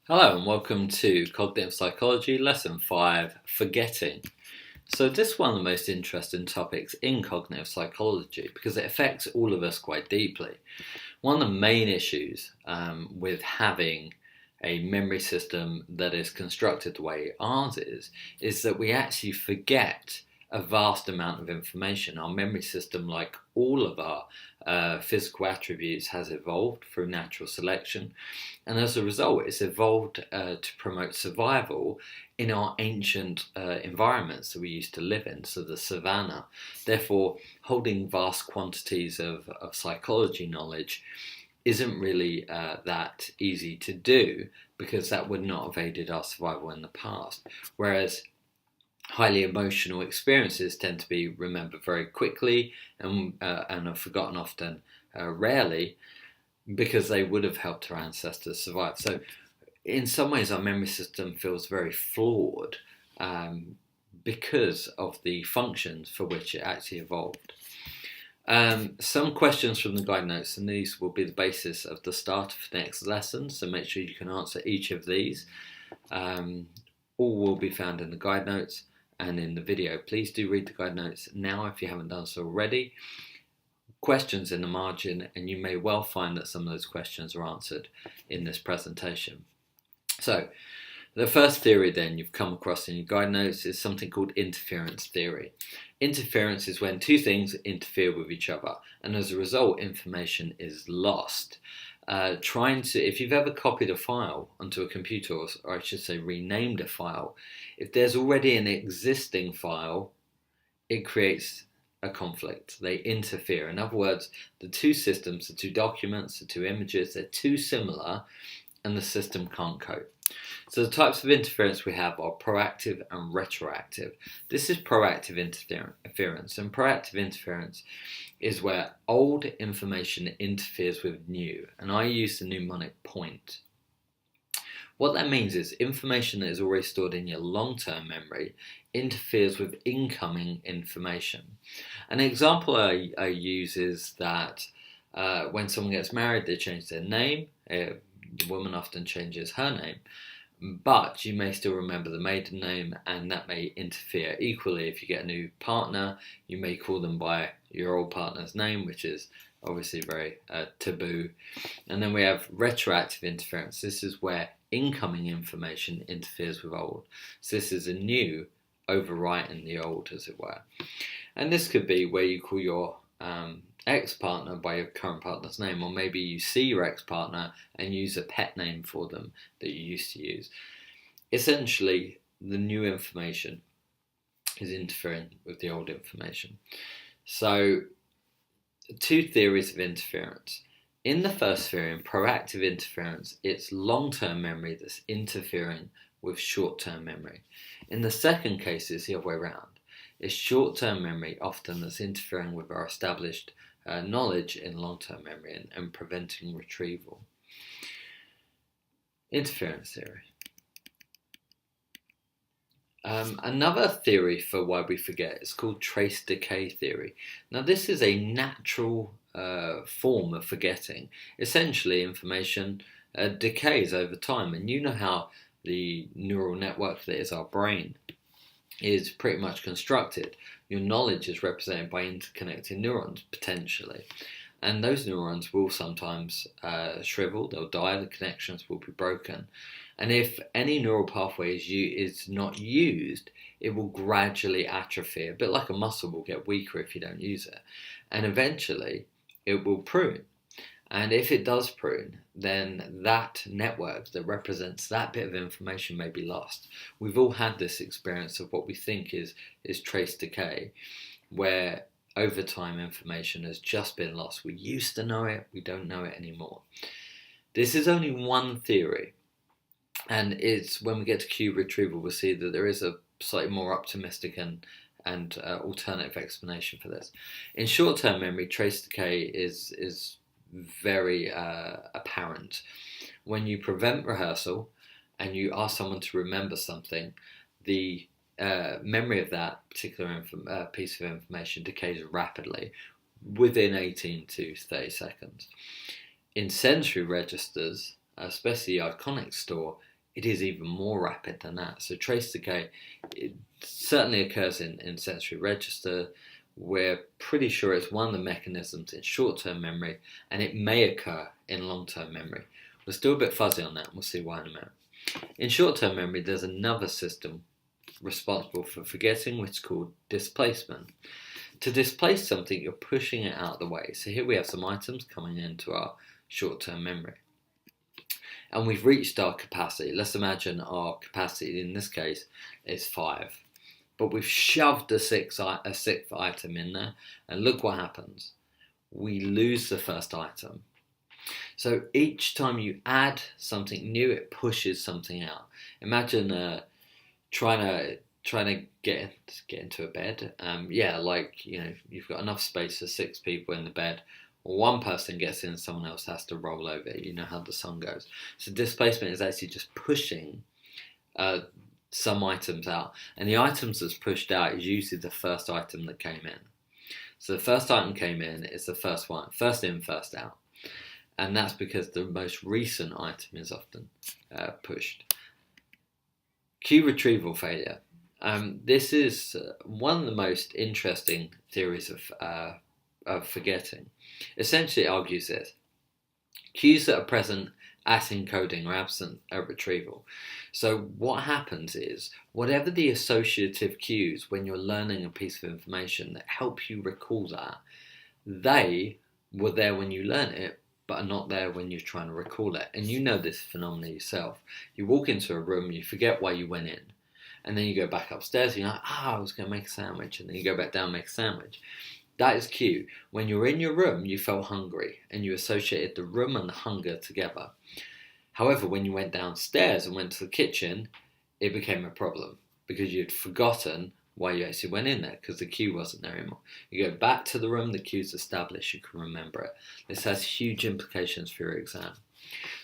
Hello and welcome to Cognitive Psychology Lesson 5, Forgetting. So this is one of the most interesting topics in cognitive psychology because it affects all of us quite deeply. One of the main issues with having a memory system that is constructed the way ours is that we actually forget a vast amount of information. Our memory system, like all of our physical attributes, has evolved through natural selection, and as a result, it's evolved to promote survival in our ancient environments that we used to live in, so the savannah. Therefore, holding vast quantities of psychology knowledge isn't really that easy to do because that would not have aided our survival in the past. Whereas highly emotional experiences tend to be remembered very quickly and are forgotten often, rarely, because they would have helped our ancestors survive. So, in some ways, our memory system feels very flawed because of the functions for which it actually evolved. Some questions from the guide notes, and these will be the basis of the start of the next lesson, so make sure you can answer each of these. All will be found in the guide notes and in the video. Please do read the guide notes now if you haven't done so already. Questions in the margin, and you may well find that some of those questions are answered in this presentation. So, the first theory then you've come across in your guide notes is something called interference theory. Interference is when two things interfere with each other, and as a result, information is lost. If you've ever copied a file onto a computer, or I should say renamed a file, if there's already an existing file, it creates a conflict. They interfere. In other words, the two systems, the two documents, the two images, they're too similar, and the system can't cope. So the types of interference we have are proactive and retroactive. This is proactive interference, and proactive interference is where old information interferes with new, and I use the mnemonic point. What that means is information that is already stored in your long-term memory interferes with incoming information. An example I use is that when someone gets married, they change their name. The woman often changes her name, but you may still remember the maiden name, and that may interfere. Equally, if you get a new partner, you may call them by your old partner's name, which is obviously very taboo. And then we have retroactive interference. This is where incoming information interferes with old. So this is a new overwriting the old, as it were. And this could be where you call your ex-partner by your current partner's name, or maybe you see your ex-partner and use a pet name for them that you used to use. Essentially, the new information is interfering with the old information. So, two theories of interference. In the first theory, in proactive interference, it's long-term memory that's interfering with short-term memory. In the second case, it's the other way around. It's short-term memory often that's interfering with our established knowledge in long-term memory and preventing retrieval. Interference theory. Another theory for why we forget is called trace decay theory. Now, this is a natural form of forgetting. Essentially, information decays over time, and you know how the neural network that is our brain is pretty much constructed. Your knowledge is represented by interconnecting neurons, potentially. And those neurons will sometimes shrivel, they'll die, the connections will be broken. And if any neural pathway is not used, it will gradually atrophy. A bit like a muscle will get weaker if you don't use it. And eventually, it will prune. And if it does prune, then that network that represents that bit of information may be lost. We've all had this experience of what we think is trace decay, where over time information has just been lost. We used to know it, we don't know it anymore. This is only one theory, and it's when we get to Q retrieval, we'll see that there is a slightly more optimistic and alternative explanation for this. In short-term memory, trace decay is very apparent. When you prevent rehearsal and you ask someone to remember something, the memory of that particular piece of information decays rapidly within 18 to 30 seconds. In sensory registers, especially the iconic store, it is even more rapid than that. So trace decay, it certainly occurs in sensory register. We're pretty sure it's one of the mechanisms in short-term memory, and it may occur in long-term memory. We're still a bit fuzzy on that, and we'll see why in a minute. In short-term memory, there's another system responsible for forgetting, which is called displacement. To displace something, you're pushing it out of the way. So here we have some items coming into our short-term memory. And we've reached our capacity. Let's imagine our capacity in this case is 5. But we've shoved a sixth item in there, and look what happens. We lose the first item. So each time you add something new, it pushes something out. Imagine trying to get into a bed. You've got enough space for 6 people in the bed. One person gets in, someone else has to roll over. You know how the song goes. So displacement is actually just pushing some items out, and the items that's pushed out is usually the first item that came in. So the first item came in, it's the first one, first in, first out, and that's because the most recent item is often pushed. Cue retrieval failure. This is one of the most interesting theories of forgetting. Essentially, it argues this: cues that are present at encoding are absent at retrieval. So what happens is, whatever the associative cues when you're learning a piece of information that help you recall that, they were there when you learn it, but are not there when you're trying to recall it. And you know this phenomenon yourself. You walk into a room, you forget why you went in, and then you go back upstairs, and you're like, I was going to make a sandwich, and then you go back down and make a sandwich. That is cue. When you're in your room, you felt hungry, and you associated the room and the hunger together. However, when you went downstairs and went to the kitchen, it became a problem because you'd forgotten why you actually went in there, because the cue wasn't there anymore. You go back to the room, the cue's established, you can remember it. This has huge implications for your exam.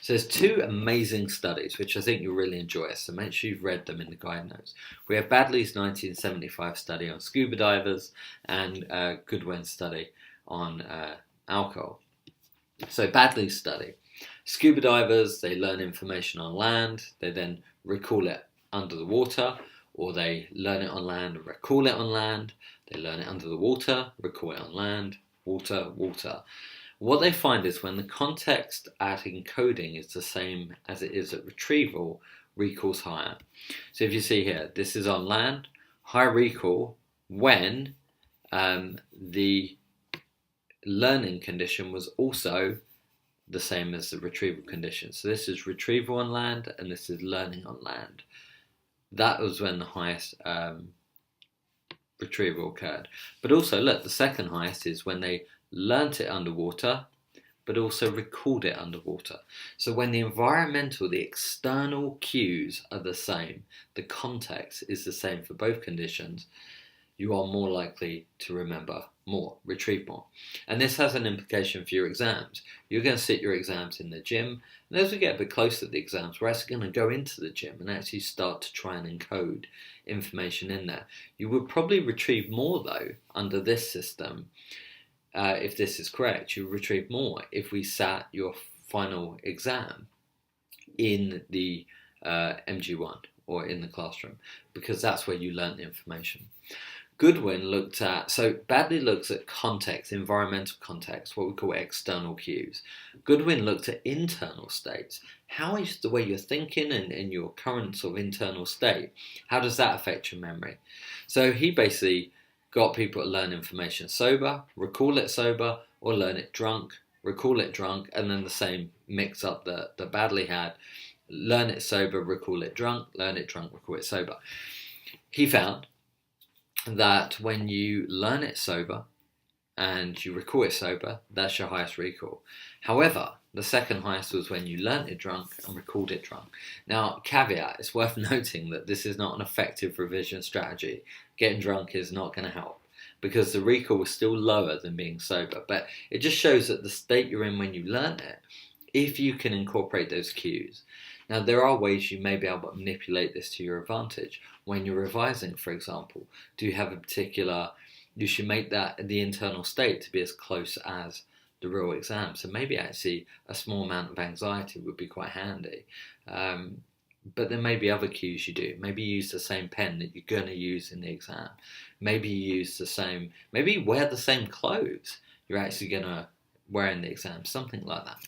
So there's 2 amazing studies which I think you'll really enjoy, so make sure you've read them in the guide notes. We have Baddeley's 1975 study on scuba divers and Goodwin's study on alcohol. So Baddeley's study. Scuba divers, they learn information on land, they then recall it under the water, or they learn it on land and recall it on land. They learn it under the water, recall it on land, water, water. What they find is when the context at encoding is the same as it is at retrieval, recall's higher. So if you see here, this is on land, high recall when the learning condition was also the same as the retrieval condition. So this is retrieval on land and this is learning on land. That was when the highest retrieval occurred. But also, look, the second highest is when they learnt it underwater, but also recalled it underwater. So when the environmental, the external cues are the same, the context is the same for both conditions, you are more likely to remember more, retrieve more. And this has an implication for your exams. You're going to sit your exams in the gym, and as we get a bit closer to the exams, we're actually going to go into the gym and actually start to try and encode information in there. You would probably retrieve more, though, under this system. If this is correct, you retrieve more if we sat your final exam in the MG1 or in the classroom, because that's where you learn the information. Goodwin looked at, so Baddeley looks at context, environmental context, what we call external cues. Goodwin looked at internal states. How is the way you're thinking and your current sort of internal state, how does that affect your memory? So he basically got people to learn information sober, recall it sober, or learn it drunk, recall it drunk, and then the same mix up that Baddeley had. Learn it sober, recall it drunk, learn it drunk, recall it sober. He found that when you learn it sober and you recall it sober, that's your highest recall. However, the second highest was when you learnt it drunk and recalled it drunk. Now, caveat, it's worth noting that this is not an effective revision strategy. Getting drunk is not going to help because the recall was still lower than being sober. But it just shows that the state you're in when you learn it, if you can incorporate those cues. Now, there are ways you may be able to manipulate this to your advantage. When you're revising, for example, do you have a particular, you should make that the internal state to be as close as the real exam. So maybe actually a small amount of anxiety would be quite handy. but there may be other cues you do. Maybe you use the same pen that you're going to use in the exam. Maybe you use the same, maybe you wear the same clothes you're actually going to wear in the exam, something like that.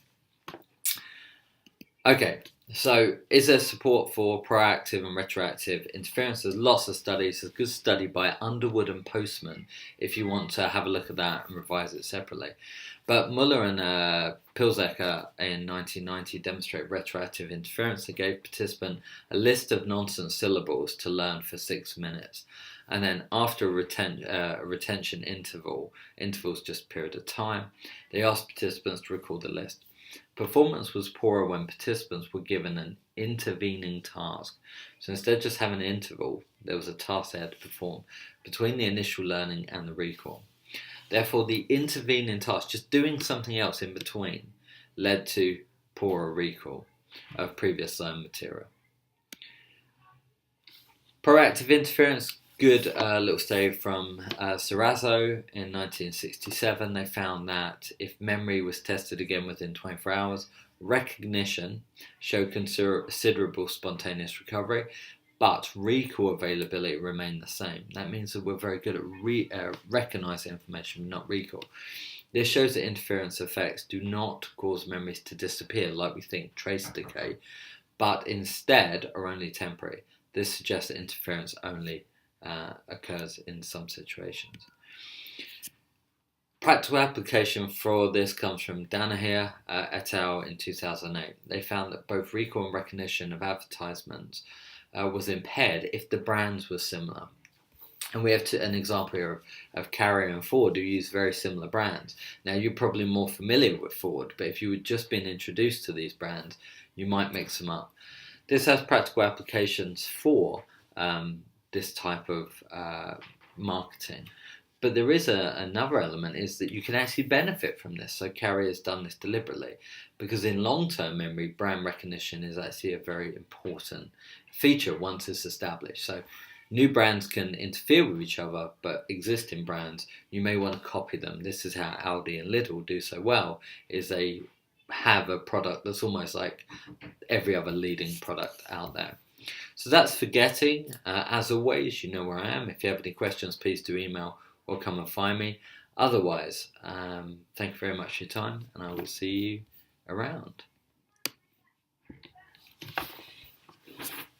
Okay, so is there support for proactive and retroactive interference? There's lots of studies. There's a good study by Underwood and Postman if you want to have a look at that and revise it separately. But Muller and Pilzecker in 1990 demonstrated retroactive interference. They gave participants a list of nonsense syllables to learn for 6 minutes. And then after a retention intervals just a period of time, they asked participants to recall the list. Performance was poorer when participants were given an intervening task. So instead of just having an interval, there was a task they had to perform between the initial learning and the recall. Therefore, the intervening task, just doing something else in between, led to poorer recall of previous learned material. Proactive interference, good little study from Serato in 1967. They found that if memory was tested again within 24 hours, recognition showed considerable spontaneous recovery, but recall availability remained the same. That means that we're very good at recognizing information, but not recall. This shows that interference effects do not cause memories to disappear like we think trace decay, but instead are only temporary. This suggests that interference only occurs in some situations. Practical application for this comes from Danaher et al. In 2008. They found that both recall and recognition of advertisements was impaired if the brands were similar. And we have an example here of Carrier and Ford who use very similar brands. Now, you're probably more familiar with Ford, but if you had just been introduced to these brands, you might mix them up. This has practical applications for this type of marketing. But there is another element, is that you can actually benefit from this. So Carrier's done this deliberately, because in long-term memory, brand recognition is actually a very important feature once it's established. So new brands can interfere with each other, but existing brands, you may want to copy them. This is how Aldi and Lidl do so well, is they have a product that's almost like every other leading product out there. So that's forgetting. As always, you know where I am. If you have any questions, please do email or come and find me. Otherwise, thank you very much for your time, and I will see you around.